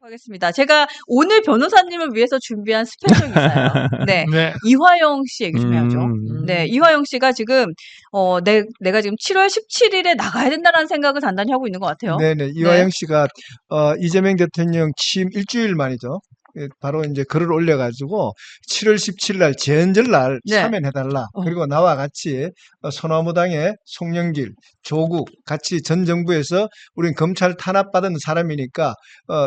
하겠습니다. 제가 오늘 변호사님을 위해서 준비한 스페셜 기사예요. 네. 네. 이화영 씨 얘기 좀 해야죠. 네. 이화영 씨가 지금, 내가 지금 7월 17일에 나가야 된다는 생각을 단단히 하고 있는 것 같아요. 네네. 이화영 씨가, 이재명 대통령 취임 일주일 만이죠. 바로 이제 글을 올려가지고 7월 17일 날 재헌절날 네. 사면해달라. 그리고 나와 같이 소나무당의 송영길, 조국 같이 전 정부에서 우린 검찰 탄압받은 사람이니까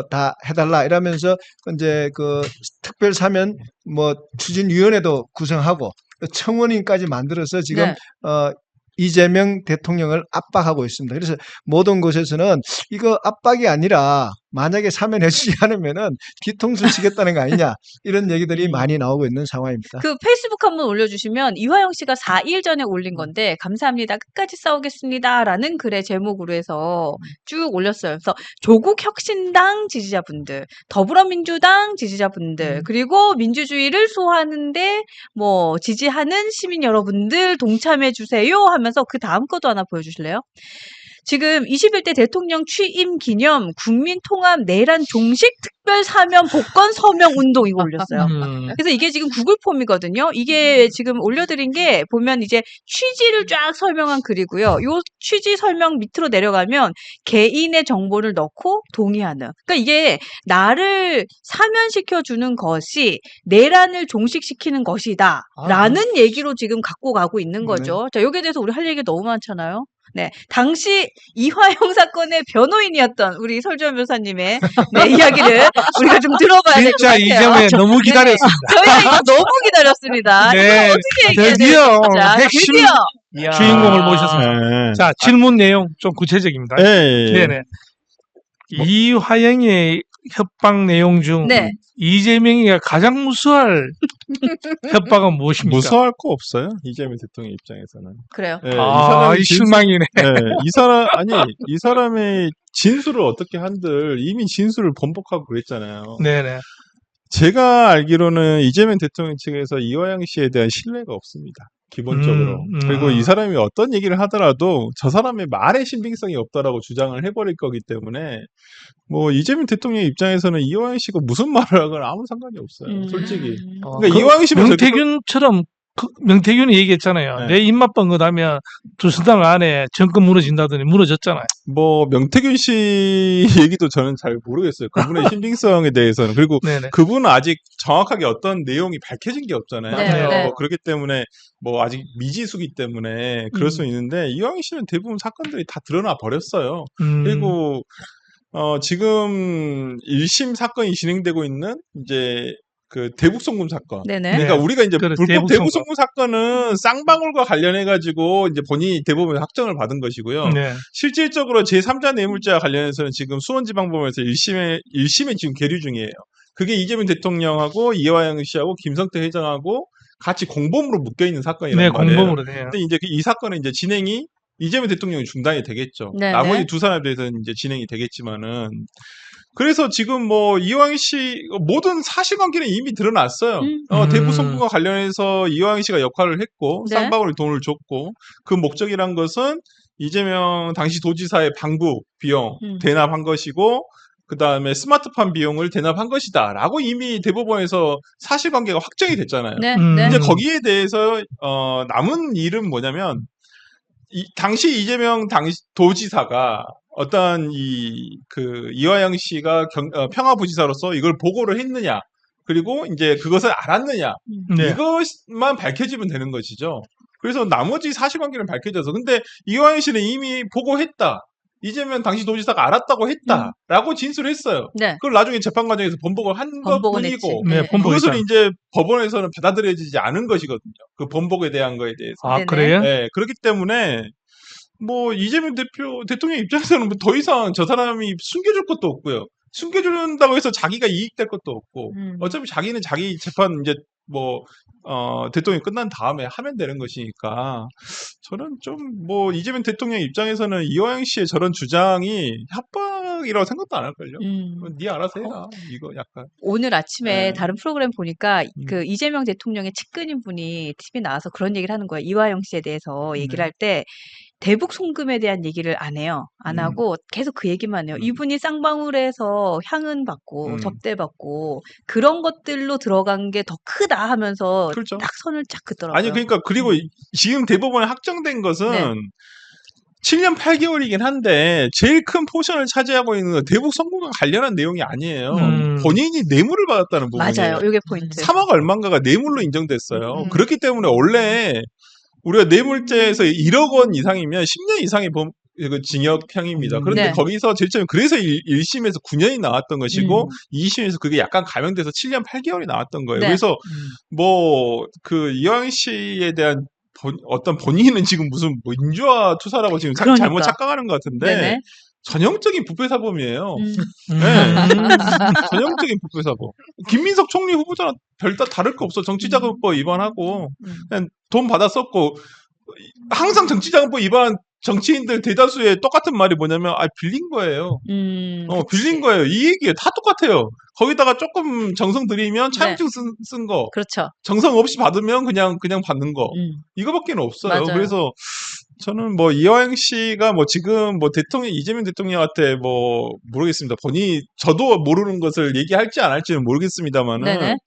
다 해달라 이러면서 이제 그 특별 사면 뭐 추진위원회도 구성하고 청원인까지 만들어서 지금 네. 이재명 대통령을 압박하고 있습니다. 그래서 모든 곳에서는 이거 압박이 아니라 만약에 사면해주지 않으면은 뒤통수 치겠다는 거 아니냐 이런 얘기들이 많이 나오고 있는 상황입니다. 그 페이스북 한번 올려주시면 이화영 씨가 4일 전에 올린 건데 감사합니다. 끝까지 싸우겠습니다라는 글의 제목으로 해서 쭉 올렸어요. 그래서 조국 혁신당 지지자분들, 더불어민주당 지지자분들, 그리고 민주주의를 수호하는데 뭐 지지하는 시민 여러분들 동참해 주세요 하면서 그 다음 것도 하나 보여주실래요? 지금 21대 대통령 취임 기념 국민통합 내란 종식 특별 사면 복권 서명 운동 이거 올렸어요. 그래서 이게 지금 구글 폼이거든요. 이게 지금 올려드린 게 보면 이제 취지를 쫙 설명한 글이고요. 요 취지 설명 밑으로 내려가면 개인의 정보를 넣고 동의하는. 그러니까 이게 나를 사면시켜주는 것이 내란을 종식시키는 것이다. 라는 얘기로 지금 갖고 가고 있는 거죠. 자, 여기에 대해서 우리 할 얘기가 너무 많잖아요. 네. 당시 이화영 사건의 변호인이었던 우리 설주현 변호사님의 네, 이야기를 우리가 좀 들어봐야 될 것 진짜 같아요. 이 점에 너무 기다렸습니다. 저희가 이거 너무 기다렸습니다. 네. 이거 어떻게 얘기해야 돼요? 드디어 진짜. 핵심 드디어. 주인공을 모셨습니다. 자, 질문 내용 좀 구체적입니다. 네네. 이화영의 협박 내용 중 네. 이재명이가 가장 무서워할 협박은 무엇입니까? 무서워할 거 없어요. 이재명 대통령 입장에서는. 그래요. 네, 이 실망이네. 이 사람의 진술을 어떻게 한들 이미 진술을 번복하고 그랬잖아요. 네네. 제가 알기로는 이재명 대통령 측에서 이화영 씨에 대한 신뢰가 없습니다. 기본적으로. 그리고 이 사람이 어떤 얘기를 하더라도 저 사람의 말에 신빙성이 없다라고 주장을 해버릴 거기 때문에 뭐 이재명 대통령 입장에서는 이화영 씨가 무슨 말을 하거나 아무 상관이 없어요. 솔직히. 그러니까 이화영 씨는 명태균처럼 명태균이 얘기했잖아요. 네. 내 입맛 번긋하면 두 수당 안에 정권 무너진다더니 무너졌잖아요. 뭐 명태균 씨 얘기도 저는 잘 모르겠어요. 그분의 신빙성에 대해서는. 그리고 네네. 그분은 아직 정확하게 어떤 내용이 밝혀진 게 없잖아요. 네. 뭐 그렇기 때문에 뭐 아직 미지수기 때문에 그럴 수 있는데 이화영 씨는 대부분 사건들이 다 드러나 버렸어요. 그리고 지금 1심 사건이 진행되고 있는 이제 그 대북송금 사건. 네네. 그러니까 우리가 이제 불법 대북송금. 대북송금 사건은 쌍방울과 관련해 가지고 이제 본인이 대법원 확정을 받은 것이고요. 네. 실질적으로 제3자 뇌물죄와 관련해서는 지금 수원지방법원에서 1심에 지금 계류 중이에요. 그게 이재명 대통령하고 이화영 씨하고 김성태 회장하고 같이 공범으로 묶여 있는 사건이란 네, 말이에요. 공범으로 돼요. 근데 이제 이 사건은 이제 진행이 이재명 대통령이 중단이 되겠죠. 네네. 나머지 두 사람에 대해서는 이제 진행이 되겠지만은 그래서 지금 뭐 이화영 씨 모든 사실관계는 이미 드러났어요. 대북송금과 관련해서 이화영 씨가 역할을 했고 네. 쌍방울 돈을 줬고 그 목적이란 것은 이재명 당시 도지사의 방북 비용 대납한 것이고 그 다음에 스마트팜 비용을 대납한 것이다라고 이미 대법원에서 사실관계가 확정이 됐잖아요. 네. 이제 네. 거기에 대해서 남은 일은 뭐냐면 당시 이재명 당시 도지사가 어떤 이화영 씨가 평화부지사로서 이걸 보고를 했느냐, 그리고 이제 그것을 알았느냐, 네. 이것만 밝혀지면 되는 것이죠. 그래서 나머지 사실관계는 밝혀져서, 근데 이화영 씨는 이미 보고했다. 이재명 당시 도지사가 알았다고 했다라고 진술했어요. 네. 그걸 나중에 재판 과정에서 번복을 한 번복은 것뿐이고, 했지. 네, 그것을 이제 법원에서는 받아들여지지 않은 것이거든요. 그 번복에 대한 거에 대해서. 아, 네네. 그래요? 네, 그렇기 때문에 뭐 이재명 대통령 입장에서는 뭐 더 이상 저 사람이 숨겨줄 것도 없고요. 숨겨준다고 해서 자기가 이익될 것도 없고 어차피 자기는 자기 재판 이제 뭐 대통령이 끝난 다음에 하면 되는 것이니까 저는 좀 뭐 이재명 대통령 입장에서는 이화영 씨의 저런 주장이 협박이라고 생각도 안 할걸요. 네 알아서 해라. 이거 약간 오늘 아침에 네. 다른 프로그램 보니까 그 이재명 대통령의 측근인 분이 TV에 나와서 그런 얘기를 하는 거예요. 이화영 씨에 대해서 얘기를 할 때 대북 송금에 대한 얘기를 안 해요. 안 하고 계속 그 얘기만 해요. 이분이 쌍방울에서 향은 받고 접대받고 그런 것들로 들어간 게 더 크다 하면서 그렇죠. 딱 선을 쫙 긋더라고요. 아니 그러니까 그리고 지금 대법원에 확정된 것은 네. 7년 8개월이긴 한데 제일 큰 포션을 차지하고 있는 건 대북 선거와 관련한 내용이 아니에요. 본인이 뇌물을 받았다는 부분이에요. 맞아요. 이게 포인트. 3억 얼마인가가 뇌물로 인정됐어요. 그렇기 때문에 원래 우리가 뇌물죄에서 1억 원 이상이면 10년 이상의 그 징역형입니다. 그런데 네. 거기서 제일 처음에 그래서 1심에서 9년이 나왔던 것이고 2심에서 그게 약간 감형돼서 7년 8개월이 나왔던 거예요. 네. 그래서 뭐 그 이화영 씨에 대한 어떤 본인은 지금 무슨 민주화 투사라고 지금 그러니까. 잘못 착각하는 것 같은데 네네. 전형적인 부패사범이에요. 네. 전형적인 부패사범. 김민석 총리 후보자랑 별다 다를 거 없어. 정치자금법 위반하고 그냥 돈 받아 썼고 항상 정치자금법 위반 정치인들 대다수의 똑같은 말이 뭐냐면 빌린 거예요. 빌린 거예요. 이 얘기예요. 다 똑같아요. 거기다가 조금 정성 들이면 차용증 쓴 거. 그렇죠. 정성 없이 받으면 그냥 받는 거. 이거밖에 없어요. 맞아요. 그래서 저는 뭐 이화영 씨가 뭐 지금 뭐 이재명 대통령한테 뭐 모르겠습니다. 본인이 저도 모르는 것을 얘기할지 안 할지는 모르겠습니다만은 네네.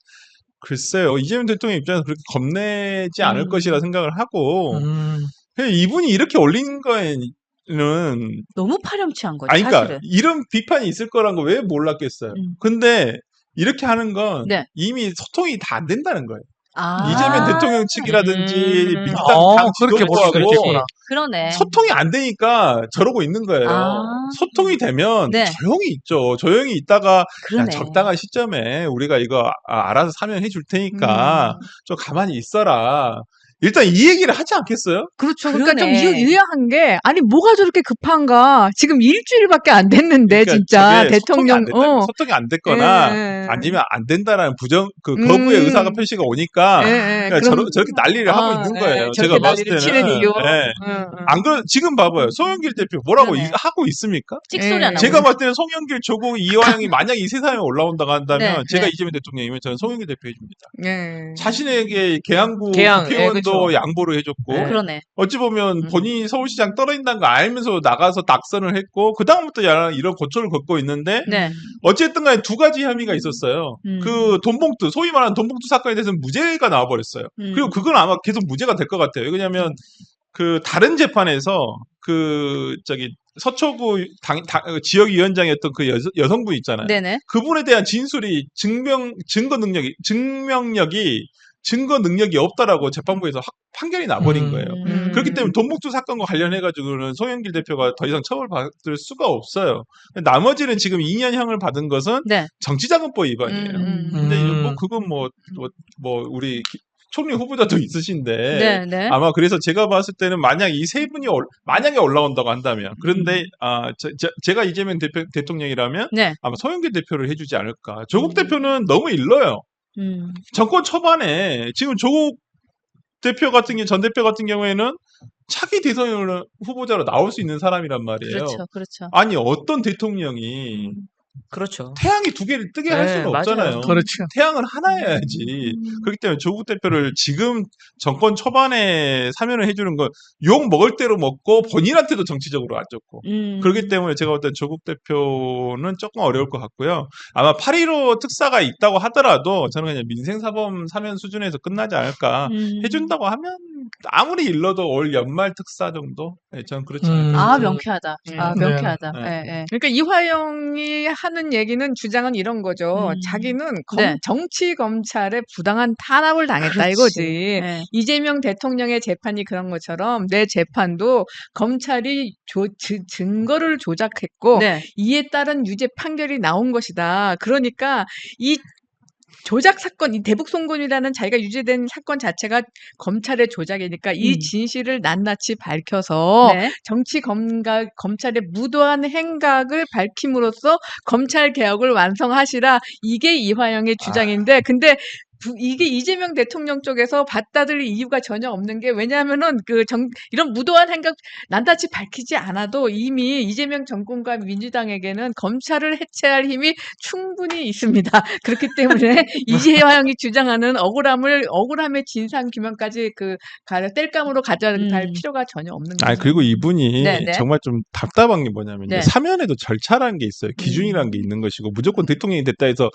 글쎄요. 이재명 대통령 입장에서 그렇게 겁내지 않을 것이라 생각을 하고 이분이 이렇게 올린 거에는 너무 파렴치한 거죠. 그러니까 사실은. 이런 비판이 있을 거란 거 왜 몰랐겠어요. 근데 이렇게 하는 건 네. 이미 소통이 다 안 된다는 거예요. 아. 이재명 대통령 측이라든지 민주당 당 그렇게 볼 수도 지도부하고 있겠구나. 그러네. 소통이 안 되니까 저러고 있는 거예요. 아. 소통이 되면 네. 조용히 있죠. 조용히 있다가 그러네. 야, 적당한 시점에 우리가 이거 알아서 사면해 줄 테니까 좀 가만히 있어라. 일단 이 얘기를 하지 않겠어요? 그렇죠. 그러니까 좀 그러네. 유의한 게 아니 뭐가 저렇게 급한가? 지금 일주일밖에 안 됐는데 그러니까 진짜 저게 대통령 소통이 안 됐거나 예. 아니면 안 된다라는 거부의 의사가 표시가 오니까 그러니까 저렇게 난리를 하고 있는 거예요. 제가 봤을 때는. 치는 이유. 예. 안 그런 지금 봐봐요. 송영길 대표 뭐라고 그러네. 하고 있습니까? 찍소리 안 하고. 제가 봤을 때는 송영길, 조국, 이화영이 만약 이 세상에 올라온다고 한다면 네, 제가 네. 이재명 대통령이면 저는 송영길 대표 해줍니다. 예. 자신에게 계양구 계양, 국회의원도 그렇죠. 양보를 해줬고 그러네. 어찌 보면 본인이 서울시장 떨어진다는 거 알면서 나가서 낙선을 했고 그 다음부터 이런 고초를 겪고 있는데 네. 어쨌든 간에 두 가지 혐의가 있었어요. 그 돈봉투, 소위 말하는 돈봉투 사건에 대해서는 무죄가 나와버렸어요. 그리고 그건 아마 계속 무죄가 될 것 같아요. 왜냐하면 그 다른 재판에서 서초구 지역위원장이었던 그 여성분 있잖아요. 네네. 그분에 대한 진술이 증거 능력이 없다라고 재판부에서 판결이 나버린 거예요. 그렇기 때문에 돈봉투 사건과 관련해가지고는 송영길 대표가 더 이상 처벌받을 수가 없어요. 나머지는 지금 2년형을 받은 것은 네. 정치자금법 위반이에요. 근데 뭐 그건 뭐 우리 총리 후보자도 있으신데 네. 아마 그래서 제가 봤을 때는 만약 이 세 분이 만약에 올라온다고 한다면 그런데 제가 이재명 대통령이라면 네. 아마 송영길 대표를 해주지 않을까. 조국 대표는 너무 일러요. 정권 초반에 지금 조국 대표 전 대표 같은 경우에는 차기 대선 후보자로 나올 수 있는 사람이란 말이에요. 그렇죠. 아니 어떤 대통령이 그렇죠. 태양이 두 개를 뜨게 할 수는 맞아요. 없잖아요. 그렇죠. 태양은 하나여야지. 그렇기 때문에 조국 대표를 지금 정권 초반에 사면을 해주는 건 욕 먹을 대로 먹고 본인한테도 정치적으로 안 좋고. 그렇기 때문에 제가 볼 때 조국 대표는 조금 어려울 것 같고요. 아마 8.15 특사가 있다고 하더라도 저는 그냥 민생사범 사면 수준에서 끝나지 않을까. 해준다고 하면 아무리 일러도 올 연말 특사 정도? 네, 저는 그렇지 않을까. 아, 명쾌하다. 명쾌하다. 네. 예. 그러니까 이화영이 하는 얘기는 주장은 이런 거죠. 자기는 네. 정치 검찰에 부당한 탄압을 당했다 그렇지. 이거지. 네. 이재명 대통령의 재판이 그런 것처럼 내 재판도 검찰이 증거를 조작했고 네. 이에 따른 유죄 판결이 나온 것이다. 그러니까 이 조작 사건, 이 대북 송금이라는 자기가 유죄된 사건 자체가 검찰의 조작이니까 이 진실을 낱낱이 밝혀서 네. 검찰의 무도한 행각을 밝힘으로써 검찰 개혁을 완성하시라. 이게 이화영의 주장인데, 근데 이게 이재명 대통령 쪽에서 받아들일 이유가 전혀 없는 게 왜냐하면은 이런 무도한 행각 난다치 밝히지 않아도 이미 이재명 정권과 민주당에게는 검찰을 해체할 힘이 충분히 있습니다. 그렇기 때문에 이재명이 주장하는 억울함의 진상 규명까지 뗄감으로 가져갈 필요가 전혀 없는 거죠. 그리고 이분이 네네. 정말 좀 답답한 게 뭐냐면 네. 사면에도 절차라는 게 있어요. 기준이라는 게 있는 것이고 무조건 대통령이 됐다 해서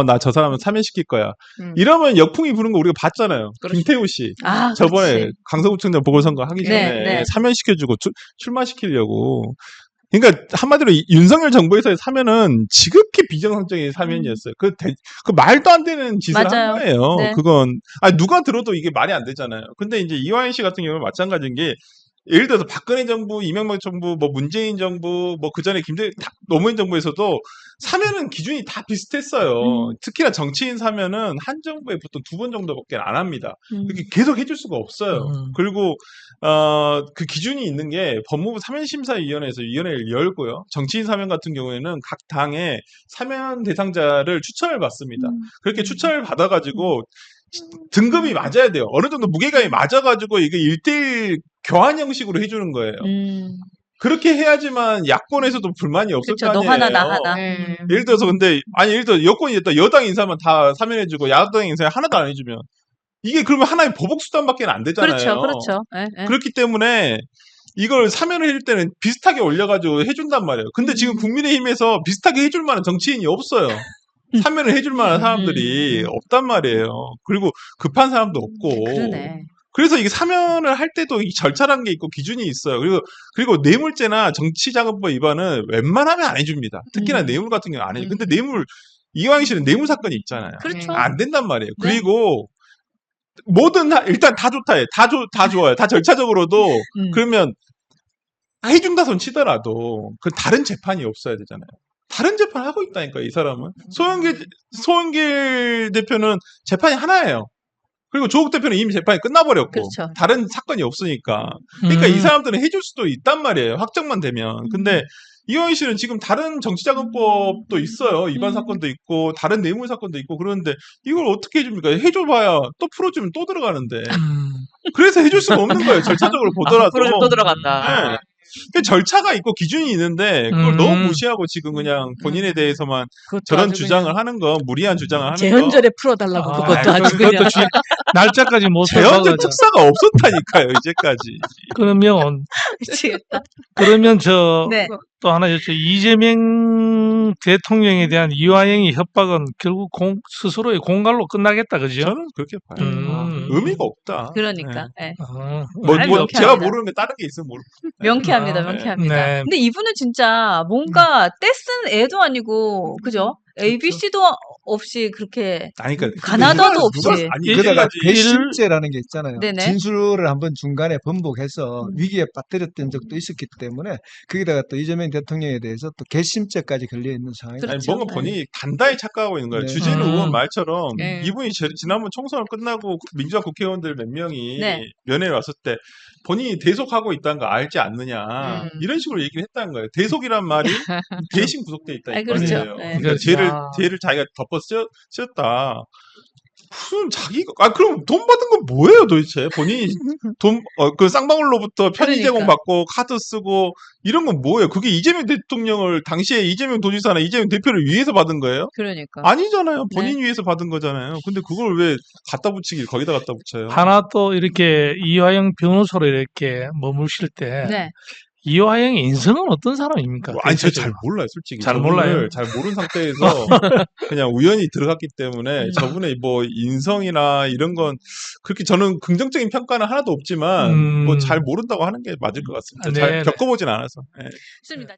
나 저 사람은 사면시킬 거야. 이러면 역풍이 부는 거 우리가 봤잖아요. 그렇죠. 김태우 씨 아, 저번에 그렇지. 강서구청장 보궐선거 하기 전에 네, 네. 사면시켜주고 출마시키려고. 그러니까 한마디로 윤석열 정부에서의 사면은 지극히 비정상적인 사면이었어요. 그 말도 안 되는 짓을 맞아요. 한 거예요. 네. 그건 누가 들어도 이게 말이 안 되잖아요. 근데 이제 이화영 씨 같은 경우는 마찬가지인 게 예를 들어서 박근혜 정부, 이명박 정부, 뭐 문재인 정부, 뭐 그 전에 노무현 정부에서도 사면은 기준이 다 비슷했어요. 특히나 정치인 사면은 한 정부에 보통 2번 정도밖에 안 합니다. 그렇게 계속 해줄 수가 없어요. 그리고 그 기준이 있는 게 법무부 사면심사위원회에서 위원회를 열고요. 정치인 사면 같은 경우에는 각 당의 사면 대상자를 추천을 받습니다. 그렇게 추천을 받아가지고 등급이 맞아야 돼요. 어느 정도 무게감이 맞아가지고 이게 1대1 교환 형식으로 해주는 거예요. 그렇게 해야지만 야권에서도 불만이 없을 그쵸, 거 너 아니에요. 하나 나 하나. 예를 들어서 예를 들어 여권이 됐다. 여당 인사만 다 사면해주고 야당 인사 하나도 안 해주면 이게 그러면 하나의 보복 수단밖에 안 되잖아요. 그렇죠. 예. 그렇기 때문에 이걸 사면을 해줄 때는 비슷하게 올려가지고 해준단 말이에요. 근데 지금 국민의힘에서 비슷하게 해줄 만한 정치인이 없어요. 사면을 해줄 만한 사람들이 없단 말이에요. 그리고 급한 사람도 없고. 그러네. 그래서 이게 사면을 할 때도 이 절차라는 게 있고 기준이 있어요. 그리고 뇌물죄나 정치자금법 위반은 웬만하면 안 해줍니다. 특히나 뇌물 같은 경우는 안 해요. 근데 이화영 씨는 뇌물 사건이 있잖아요. 그렇죠. 안 된단 말이에요. 네. 그리고 일단 다 좋다 해. 다 좋아요. 다 절차적으로도 그러면 해준다 손 치더라도 그 다른 재판이 없어야 되잖아요. 다른 재판 하고 있다니까요, 이 사람은. 소영길 대표는 재판이 하나예요. 그리고 조국 대표는 이미 재판이 끝나버렸고 그렇죠. 다른 사건이 없으니까. 그러니까 이 사람들은 해줄 수도 있단 말이에요. 확정만 되면. 근데 이화영 씨는 지금 다른 정치자금법도 있어요. 위반 사건도 있고 다른 뇌물 사건도 있고 그러는데 이걸 어떻게 해줍니까? 해줘봐야 또 풀어주면 또 들어가는데. 그래서 해줄 수가 없는 거예요. 절차적으로 보더라도. 또 들어간다. 네. 그 절차가 있고 기준이 있는데 그걸 너무 무시하고 지금 그냥 본인에 대해서만 저런 주장을 하는 거, 무리한 주장을 하는 거. 재헌절에 풀어달라고 그것도 아주 그냥. 날짜까지 못 재헌절 특사가 없었다니까요, 이제까지. 미치겠다. 그러면 네. 또 하나 이재명 대통령에 대한 이화영의 협박은 결국 스스로의 공갈로 끝나겠다, 그죠? 저는 그렇게 봐요. 의미가 없다. 그러니까. 네. 제가 모르는 게 다른 게 있으면 명쾌합니다. 네. 근데 이분은 진짜 뭔가 떼쓴 애도 아니고, 그죠? ABC도 없이 그렇게 가나다도 없이. 그러다가 괘씸죄라는 게 있잖아요. 네네. 진술을 한번 중간에 번복해서 위기에 빠뜨렸던 적도 있었기 때문에 거기다가 또 이재명 대통령에 대해서 또 괘씸죄까지 걸려 있는 상황이. 그렇죠. 뭔가 본인이 단단히 착각하고 있는 거예요. 네. 주진우 의원 말처럼 네. 이분이 지난번 총선을 끝나고 민주당 국회의원들 몇 명이 네. 면회에 왔을 때 본인이 대속하고 있다는 거 알지 않느냐 이런 식으로 얘기를 했다는 거예요. 대속이란 말이 대신 구속돼 있다는 그렇죠. 거예요. 네. 그러니까 죄를 자기가 덮어 쓰였다. 무슨 자기가 그럼 돈 받은 건 뭐예요 도대체? 본인이 그 쌍방울로부터 편의 제공 받고 카드 쓰고 이런 건 뭐예요? 그게 이재명 대통령을 당시에 이재명 도지사나 이재명 대표를 위해서 받은 거예요? 그러니까. 아니잖아요. 본인 위해서 받은 거잖아요. 근데 그걸 왜 거기다 갖다 붙여요? 하나 또 이렇게 이화영 변호사로 이렇게 머무실 때 네. 이화영의 인성은 어떤 사람입니까? 아니, 제가 잘 몰라요, 솔직히. 잘 몰라요. 잘 모르는 상태에서 그냥 우연히 들어갔기 때문에 저분의 뭐 인성이나 이런 건 그렇게 저는 긍정적인 평가는 하나도 없지만 뭐 잘 모른다고 하는 게 맞을 것 같습니다. 잘 겪어보진 않아서. 네. 좋습니다.